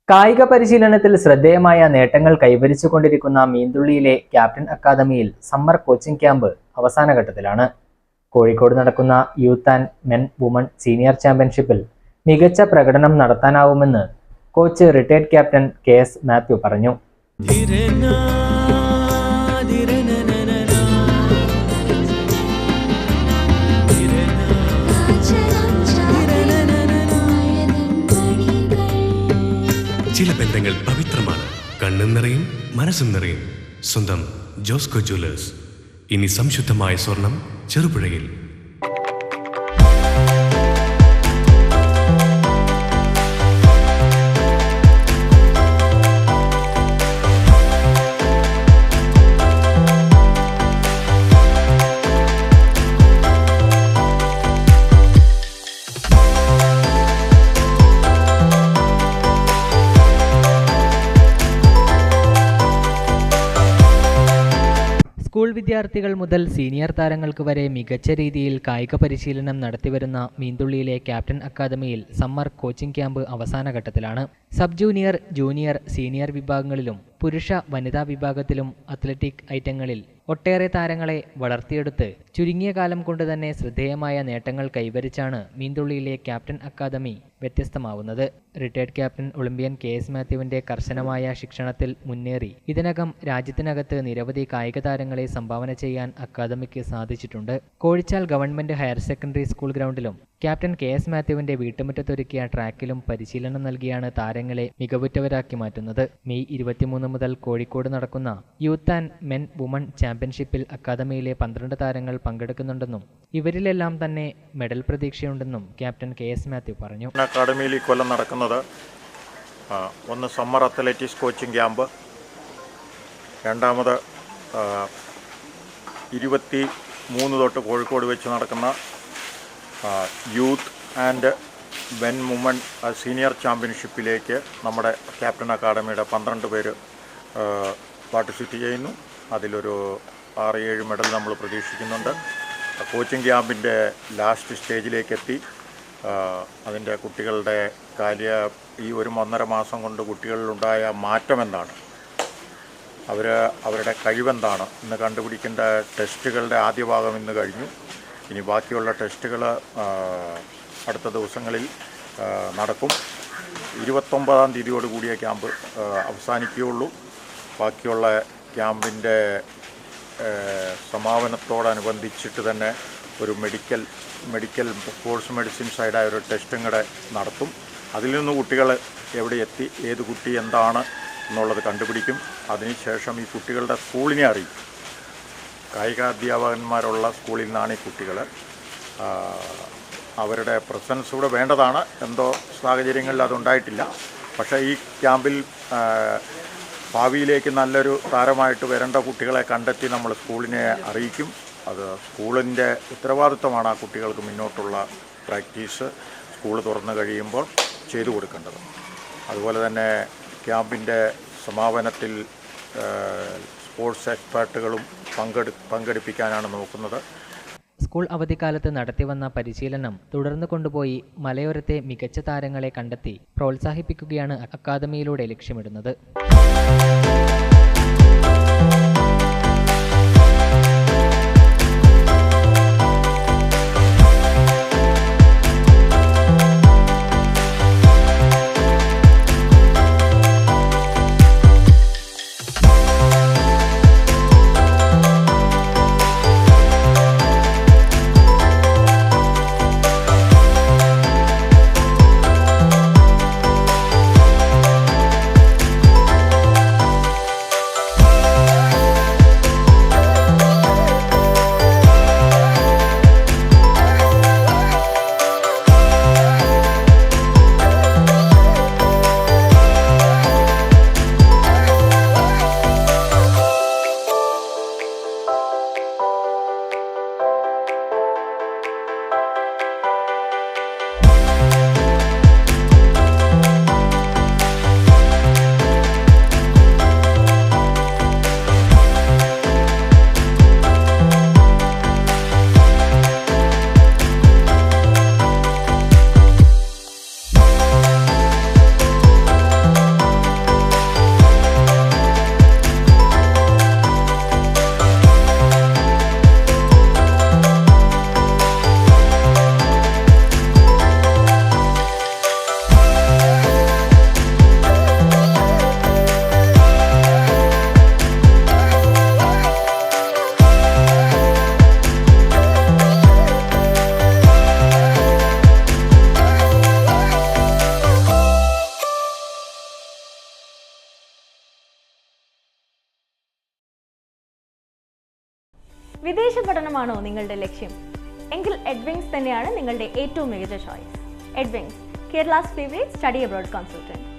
കായിക പരിശീലനത്തിൽ ശ്രദ്ധേയമായ നേട്ടങ്ങൾ കൈവരിച്ചുകൊണ്ടിരിക്കുന്ന മീന്തുള്ളിയിലെ ക്യാപ്റ്റൻ അക്കാദമിയിൽ സമ്മർ കോച്ചിംഗ് ക്യാമ്പ് അവസാന ഘട്ടത്തിലാണ്. കോഴിക്കോട് നടക്കുന്ന youth and men woman senior ചാമ്പ്യൻഷിപ്പിൽ മികച്ച പ്രകടനം നടത്താനാവുമെന്ന് coach retired captain KS Mathew പറഞ്ഞു. ചില ബന്ധങ്ങൾ പവിത്രമാണ്. കണ്ണും നിറയും മനസ്സും നിറയും. സ്വന്തം ജോസ്കോ ജ്വല്ലേഴ്സ്. ഇനി സംശുദ്ധമായ സ്വർണം ചെറുപുഴയിൽ. സ്കൂൾ വിദ്യാർത്ഥികൾ മുതൽ സീനിയർ താരങ്ങൾക്ക് വരെ മികച്ച രീതിയിൽ കായിക പരിശീലനം നടത്തിവരുന്ന മീന്തുള്ളിയിലെ ക്യാപ്റ്റൻ അക്കാദമിയിൽ സമ്മർ കോച്ചിംഗ് ക്യാമ്പ് അവസാന ഘട്ടത്തിലാണ്. സബ് ജൂനിയർ, ജൂനിയർ, സീനിയർ വിഭാഗങ്ങളിലും പുരുഷ വനിതാ വിഭാഗത്തിലും അത്ലറ്റിക് ഐറ്റങ്ങളിൽ ഒട്ടേറെ താരങ്ങളെ വളർത്തിയെടുത്ത് ചുരുങ്ങിയ കാലം കൊണ്ട് തന്നെ ശ്രദ്ധേയമായ നേട്ടങ്ങൾ കൈവരിച്ചാണ് മീന്തുള്ളിയിലെ ക്യാപ്റ്റൻ അക്കാദമി വ്യത്യസ്തമാവുന്നത്. റിട്ടയർഡ് ക്യാപ്റ്റൻ ഒളിമ്പ്യൻ KS മാത്യുവിന്റെ കർശനമായ ശിക്ഷണത്തിൽ മുന്നേറി ഇതിനകം രാജ്യത്തിനകത്ത് നിരവധി കായിക താരങ്ങളെ സംഭാവന ചെയ്യാൻ അക്കാദമിക്ക് സാധിച്ചിട്ടുണ്ട്. Kozhichal government higher secondary school ഗ്രൗണ്ടിലും ക്യാപ്റ്റൻ KS മാത്യുവിന്റെ വീട്ടുമുറ്റത്തൊരുക്കിയ ട്രാക്കിലും പരിശീലനം നൽകിയാണ് താരങ്ങളെ മികവുറ്റവരാക്കി മാറ്റുന്നത്. മെയ് 23 മുതൽ കോഴിക്കോട് നടക്കുന്ന യൂത്ത് ആൻഡ് മെൻ വുമൺ ചാമ്പ്യൻഷിപ്പിൽ അക്കാദമിയിലെ 12 താരങ്ങൾ പങ്കെടുക്കുന്നുണ്ടെന്നും ഇവരിലെല്ലാം തന്നെ മെഡൽ പ്രതീക്ഷയുണ്ടെന്നും ക്യാപ്റ്റൻ KS മാത്യു പറഞ്ഞു. അക്കാദമിയിൽ ഇക്കൊല്ലം നടക്കുന്നത് ഒന്ന് സമ്മർ അത്ലറ്റിക്സ് കോച്ചിങ് ക്യാമ്പ്, രണ്ടാമത് 23 തൊട്ട് കോഴിക്കോട് വെച്ച് നടക്കുന്ന youth and men woman senior ചാമ്പ്യൻഷിപ്പിലേക്ക് നമ്മുടെ ക്യാപ്റ്റൻ അക്കാദമിയുടെ 12 പേര് പാർട്ടിസിപ്പേറ്റ് ചെയ്യുന്നു. അതിലൊരു 6-7 മെഡൽ നമ്മൾ പ്രതീക്ഷിക്കുന്നുണ്ട്. കോച്ചിങ് ക്യാമ്പിൻ്റെ ലാസ്റ്റ് സ്റ്റേജിലേക്കെത്തി. അതിൻ്റെ കുട്ടികളുടെ ഈ 1.5 മാസം കൊണ്ട് കുട്ടികളിലുണ്ടായ മാറ്റം എന്താണ്, അവരുടെ കഴിവെന്താണ് എന്ന് കണ്ടുപിടിക്കേണ്ട ടെസ്റ്റുകളുടെ ആദ്യ ഭാഗം ഇന്ന് കഴിഞ്ഞു. ഇനി ബാക്കിയുള്ള ടെസ്റ്റുകൾ അടുത്ത ദിവസങ്ങളിൽ നടക്കും. 29-ാം തീയതിയോട് കൂടിയ ക്യാമ്പ് അവസാനിക്കുകയുള്ളൂ. ബാക്കിയുള്ള ക്യാമ്പിൻ്റെ സമാപനത്തോടനുബന്ധിച്ചിട്ട് തന്നെ ഒരു മെഡിക്കൽ സ്പോർട്സ് മെഡിസിൻ സൈഡായ ഒരു ടെസ്റ്റും കൂടെ നടത്തും. അതിൽ നിന്ന് കുട്ടികൾ എവിടെ എത്തി, ഏത് കുട്ടി എന്താണ് എന്നുള്ളത് കണ്ടുപിടിക്കും. അതിനുശേഷം ഈ കുട്ടികളുടെ സ്കൂളിനെ അറിയിക്കും. കായികാധ്യാപകന്മാരുള്ള സ്കൂളിൽ നിന്നാണ് ഈ കുട്ടികൾ. അവരുടെ പ്രസൻസ് കൂടെ വേണ്ടതാണ്. എന്തോ സാഹചര്യങ്ങളിൽ അതുണ്ടായിട്ടില്ല. പക്ഷേ ഈ ക്യാമ്പിൽ ഭാവിയിലേക്ക് നല്ലൊരു താരമായിട്ട് വരേണ്ട കുട്ടികളെ കണ്ടെത്തി നമ്മൾ സ്കൂളിനെ അറിയിക്കും. അത് സ്കൂളിൻ്റെ ഉത്തരവാദിത്വമാണ് ആ കുട്ടികൾക്ക് മുന്നോട്ടുള്ള പ്രാക്ടീസ് സ്കൂൾ തുറന്നു കഴിയുമ്പോൾ ചെയ്തു കൊടുക്കേണ്ടത്. അതുപോലെ തന്നെ ക്യാമ്പിൻ്റെ സമാപനത്തിൽ സ്പോർട്സ് എക്സ്പേർട്ടുകളും പങ്കെടുപ്പിക്കാനാണ് നോക്കുന്നത്. സ്കൂൾ അവധിക്കാലത്ത് നടത്തിവന്ന പരിശീലനം തുടർന്ന് കൊണ്ടുപോയി മലയോരത്തെ മികച്ച താരങ്ങളെ കണ്ടെത്തി പ്രോത്സാഹിപ്പിക്കുകയാണ് അക്കാദമിയിലൂടെ ലക്ഷ്യമിടുന്നത്. വിദേശ പഠനമാണോ നിങ്ങളുടെ ലക്ഷ്യം? എങ്കിൽ എഡ്വിങ്സ് തന്നെയാണ് നിങ്ങളുടെ ഏറ്റവും മികച്ച choice. Edwings, Kerala's favourite study abroad consultant.